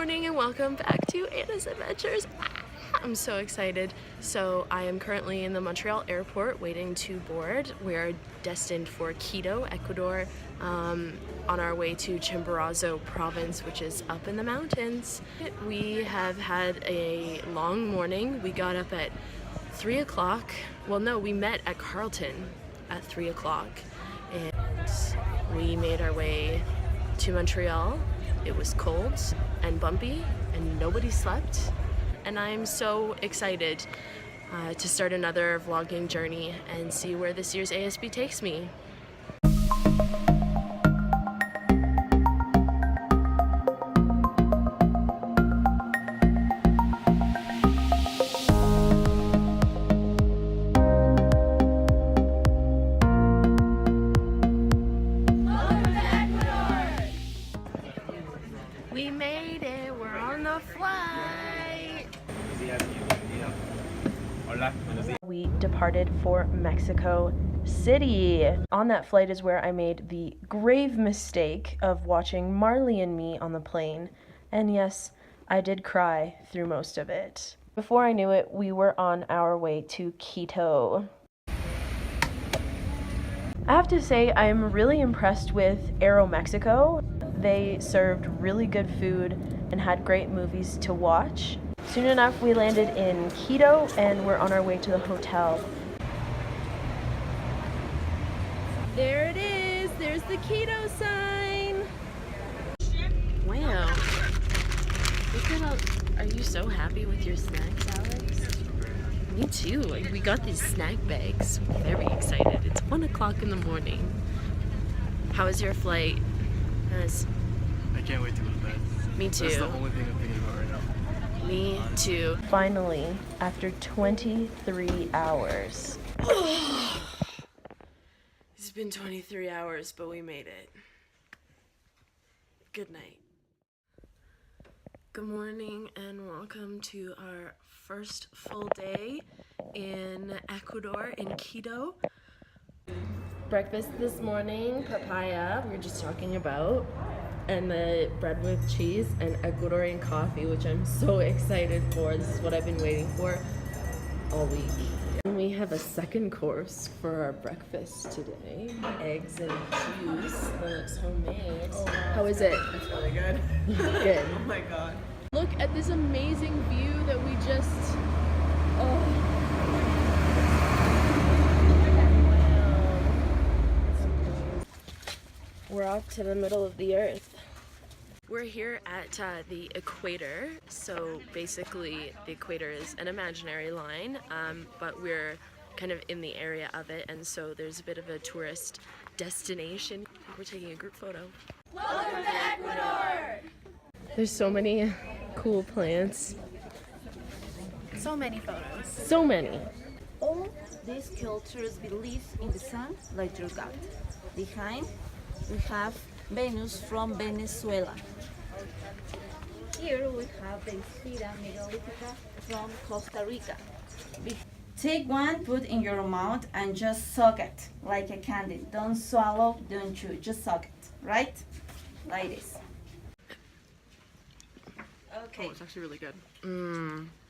morning and welcome back to Anna's Adventures. I'm so excited. So I am currently in the Montreal airport waiting to board. We're destined for Quito, Ecuador, on our way to Chimborazo province, which is up in the mountains. We have had a long morning. We got up at 3 o'clock. Well, no, we met at Carleton at 3 o'clock and we made our way to Montreal. It was cold and bumpy and nobody slept, and I'm so excited to start another vlogging journey and see where this year's ASB takes me. We made it, we're on the flight! We departed for Mexico City. On that flight is where I made the grave mistake of watching Marley and Me on the plane. And yes, I did cry through most of it. Before I knew it, we were on our way to Quito. I have to say, I'm really impressed with Aeromexico. They served really good food and had great movies to watch. Soon enough, we landed in Quito and we're on our way to the hotel. There it is! There's the Quito sign! Wow. Look at all... Are you so happy with your snacks, Alex? Me too. We got these snack bags. Very excited. It's 1 o'clock in the morning. How was your flight? I can't wait to go to bed. Me too. That's the only thing I'm thinking about right now. Me too. Finally, after 23 hours. It's been 23 hours, but we made it. Good night. Good morning and welcome to our first full day in Ecuador, in Quito. Breakfast this morning, papaya, we were just talking about, and the bread with cheese and Ecuadorian coffee, which I'm so excited for. This is what I've been waiting for all week. And we have a second course for our breakfast today. Eggs and juice. That looks homemade. Oh, wow. How is it? It's really good. Good. Oh my god. Look at this amazing view that we just... Oh. We're off to the middle of the earth. We're here at the equator. So basically the equator is an imaginary line, but we're kind of in the area of it, and so there's a bit of a tourist destination. We're taking a group photo. Welcome to Ecuador! There's so many cool plants. So many photos. So many. All these cultures believe in the sun like your God. Behind, we have Venus from Venezuela. Here we have the Esfera Megalithica from Costa Rica. Take one, put in your mouth, and just suck it like a candy. Don't swallow, don't chew, just suck it, right? Like this. Okay. Oh, it's actually really good.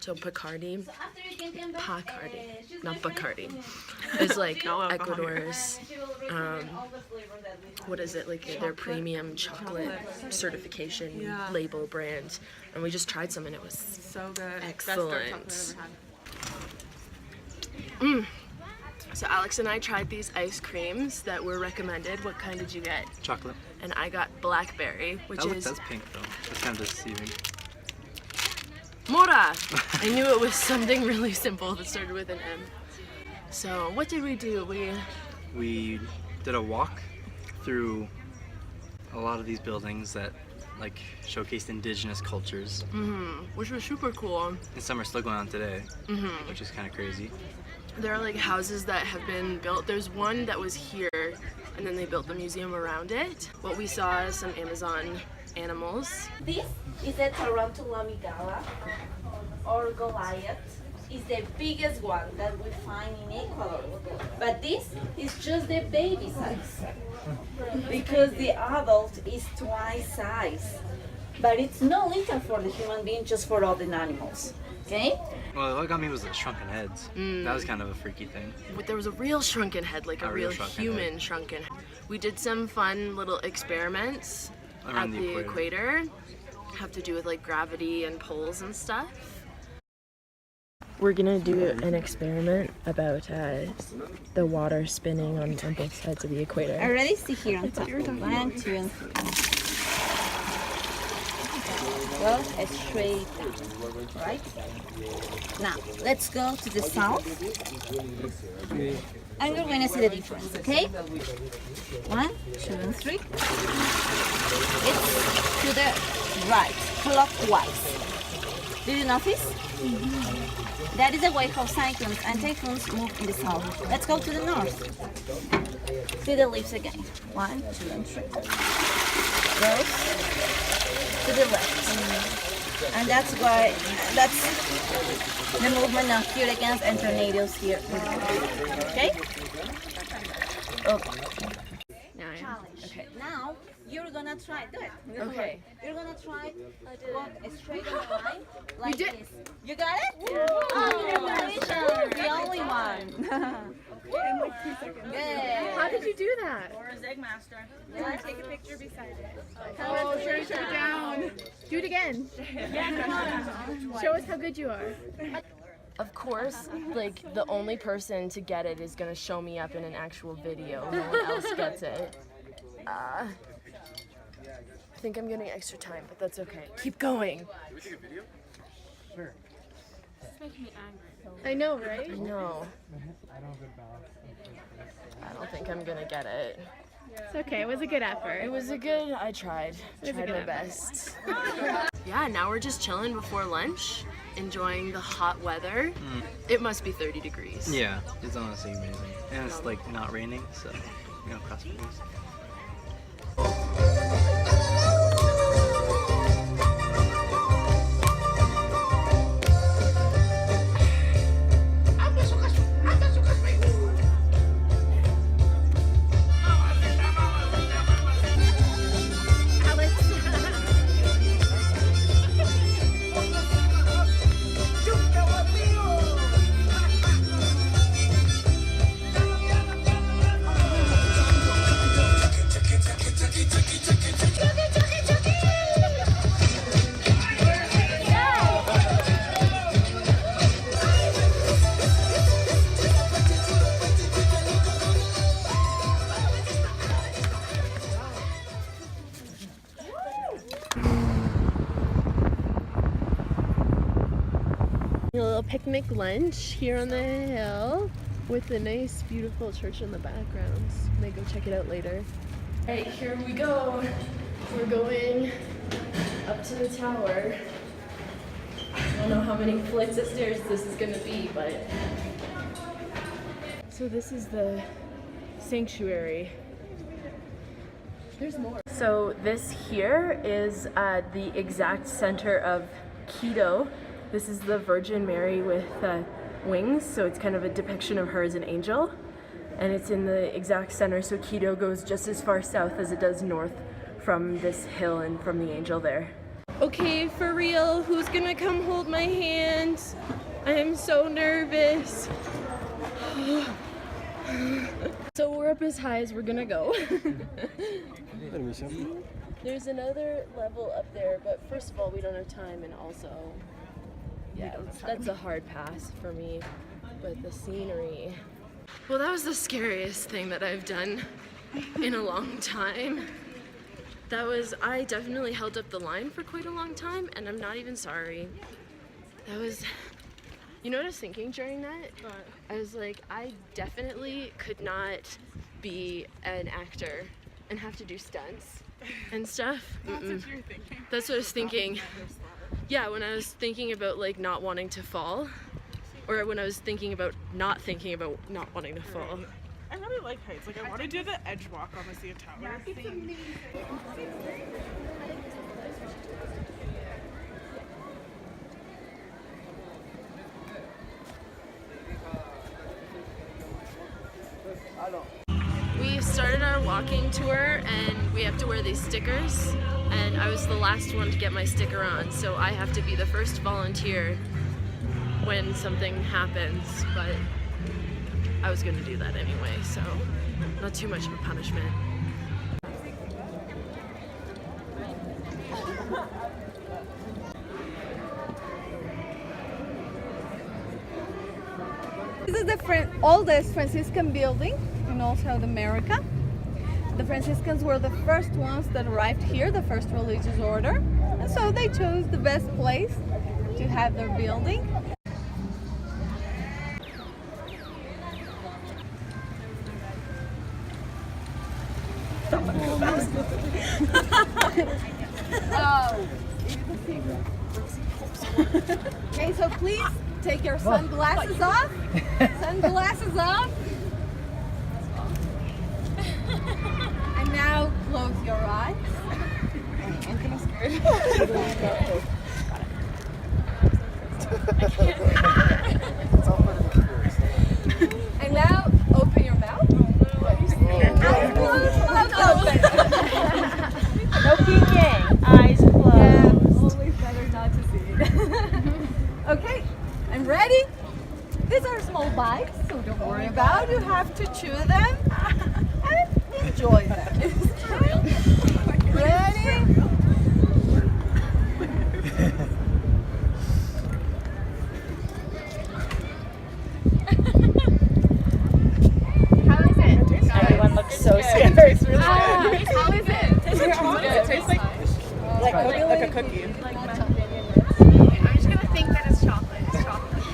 So Bacardi, So after you can come back, Bacardi, not Bacardi. It's like Ecuador's, what is it, like their premium chocolate certification label brand. And we just tried some and it was So good. excellent. Best dark chocolate I've ever had. So Alex and I tried these ice creams that were recommended. What kind did you get? Chocolate. And I got blackberry, which is... That's pink though. That's kind of deceiving. Mora! I knew it was something really simple that started with an M. So what did we do? We did a walk through a lot of these buildings that like showcased indigenous cultures. Which was super cool. And some are still going on today, which is kind of crazy. There are like houses that have been built. There's one that was here and then they built the museum around it. What we saw is some Amazon animals. This is the tarantula migala, or Goliath. Is the biggest one that we find in Ecuador. But this is just the baby size. Because the adult is twice size. but it's not lethal for the human being, just for all the animals. Okay? Well, what got me was the shrunken heads. That was kind of a freaky thing. There was a real shrunken head, like a real shrunken human head. shrunken head. We did some fun little experiments Around at the equator. Have to do with like gravity and poles and stuff. We're gonna do an experiment about the water spinning on both sides of the equator. Already see here on top. 1, 2, and 3. Go straight down, right? Now, let's go to the south. And you're going to see the difference, okay? 1, 2, and 3. It's to the right, clockwise. Did you notice? That is the way how cyclones and typhoons move in the south. Let's go to the north. See the leaves again. 1, 2, and 3. Goes to the left. And that's why, that's the movement of hurricanes and tornadoes here. Okay? Okay. Challenge. Okay. Now, you're gonna try, do it. Okay. You're gonna try to walk straight on the line, like this. You got it? Yeah. Oh, congratulations, the only one. Good. How did you do that? Yeah. Take a picture beside it. Oh, sure, Down. Do it again. Show us how good you are. Of course, like the only person to get it is gonna show me up in an actual video. No one else gets it. I think I'm getting extra time, but that's okay. Keep going. Can we take a video? Sure. I know, right? I know. I don't think I'm gonna get it. It's okay. It was a good effort. It was a good, I tried. was a Tried good my effort. best. Yeah, now we're just chilling before lunch, enjoying the hot weather. It must be 30 degrees. Yeah, it's honestly amazing. And it's like not raining, so, you know, cross fingers. A little picnic lunch here on the hill with a nice, beautiful church in the background. May go check it out later. All right, here we go. We're going up to the tower. I don't know how many flights of stairs this is gonna be, but. So this is the sanctuary. There's more. So this here is the exact center of Quito. This is the Virgin Mary with wings, so it's kind of a depiction of her as an angel. And it's in the exact center, so Quito goes just as far south as it does north from this hill and from the angel there. Okay, for real, who's gonna come hold my hand? I am so nervous. So we're up as high as we're gonna go. There's another level up there, but first of all, we don't have time, and also, yeah, that's a hard pass for me, but the scenery. Well, that was the scariest thing that I've done in a long time. I definitely held up the line for quite a long time, and I'm not even sorry. You know what I was thinking during that? I was like, I definitely could not be an actor and have to do stunts and stuff. That's what you're thinking. That's what I was thinking. Yeah, when I was thinking about like not wanting to fall, or when I was thinking about not wanting to fall. I really like heights. Like, I want to do the edge walk on the CN Tower. It's amazing. We started our walking tour and we have to wear these stickers and I was the last one to get my sticker on, so I have to be the first volunteer when something happens, but I was gonna do that anyway, so not too much of a punishment. This is the oldest Franciscan building in all South America. The Franciscans were the first ones that arrived here, the first religious order, and so they chose the best place to have their building. Okay, so please take your sunglasses off. Sunglasses off. And now close your eyes. I'm kind of scared. And now open your mouth. Eyes closed, mouth open. No peeking. Eyes closed. Yeah, always better not to see it. Okay, I'm ready. These are small bites, so don't worry about it. You have to chew them and enjoy them. Ready? How is it? Everyone looks so scared. How is it? It tastes like a cookie. I'm just gonna think that it's chocolate. It's chocolate.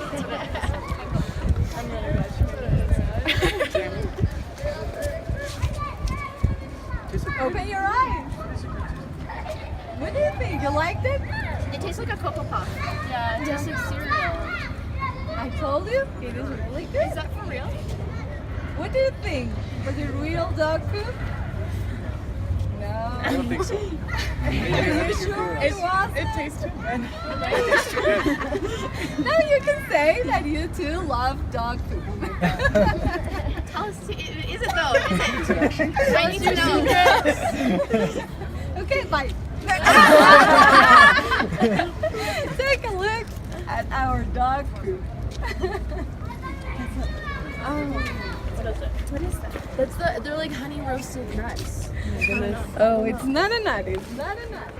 That's what it is. I'm really Open your eyes. What do you think? You liked it? It tastes like a Cocoa Puff. Yeah, it tastes like cereal. I told you, it is really good. Is that for real? What do you think? Was it real dog food? No. I don't think so. Are you sure it was? It tastes too good. Now you can say that you too love dog food. Tell us, is it though? Is it? I need to know. Okay, bye. Take a look at our dog food. What is that? They're like honey roasted nuts. Oh, it's not a nut. It's not a nut.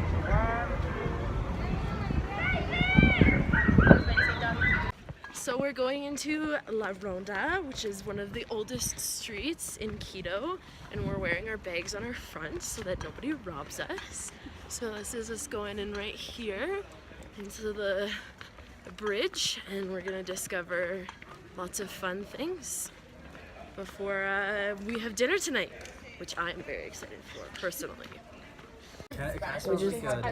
So we're going into La Ronda, which is one of the oldest streets in Quito, and we're wearing our bags on our front so that nobody robs us. So this is us going in right here into the bridge, and we're gonna discover lots of fun things before we have dinner tonight, which I'm very excited for personally. We just got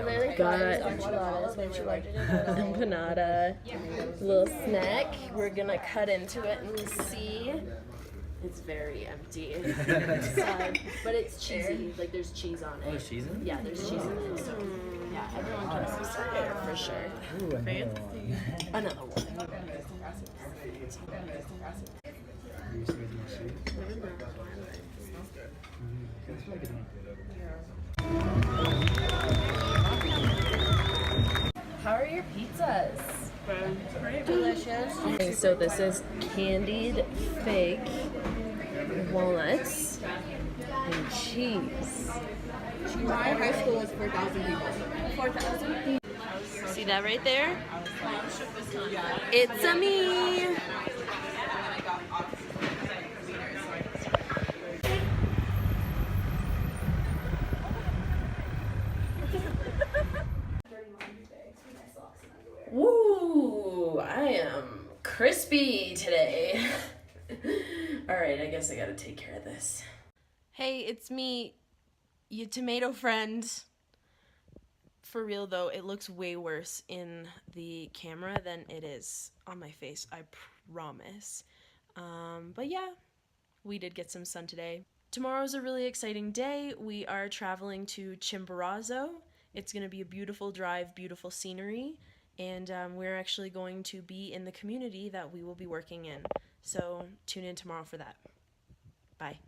empanada, little snack. We're gonna cut into it and see. It's very empty, but it's cheesy. Like there's cheese on it. Oh, there's cheese in it? Yeah, there's cheese in it. So yeah, everyone can subscribe there for sure. Ooh, another one. Another one. How are your pizzas? Delicious. Okay, so this is candied fig, walnuts, and cheese. My high school was 4,000 people. 4,000? See that right there? It's a me! Woo! I am crispy today. Alright, I guess I gotta take care of this. Hey, it's me, your tomato friend. For real though, it looks way worse in the camera than it is on my face, I promise. But yeah, we did get some sun today. Tomorrow's a really exciting day. We are traveling to Chimborazo. It's gonna be a beautiful drive, beautiful scenery, and we're actually going to be in the community that we will be working in. So tune in tomorrow for that. Bye.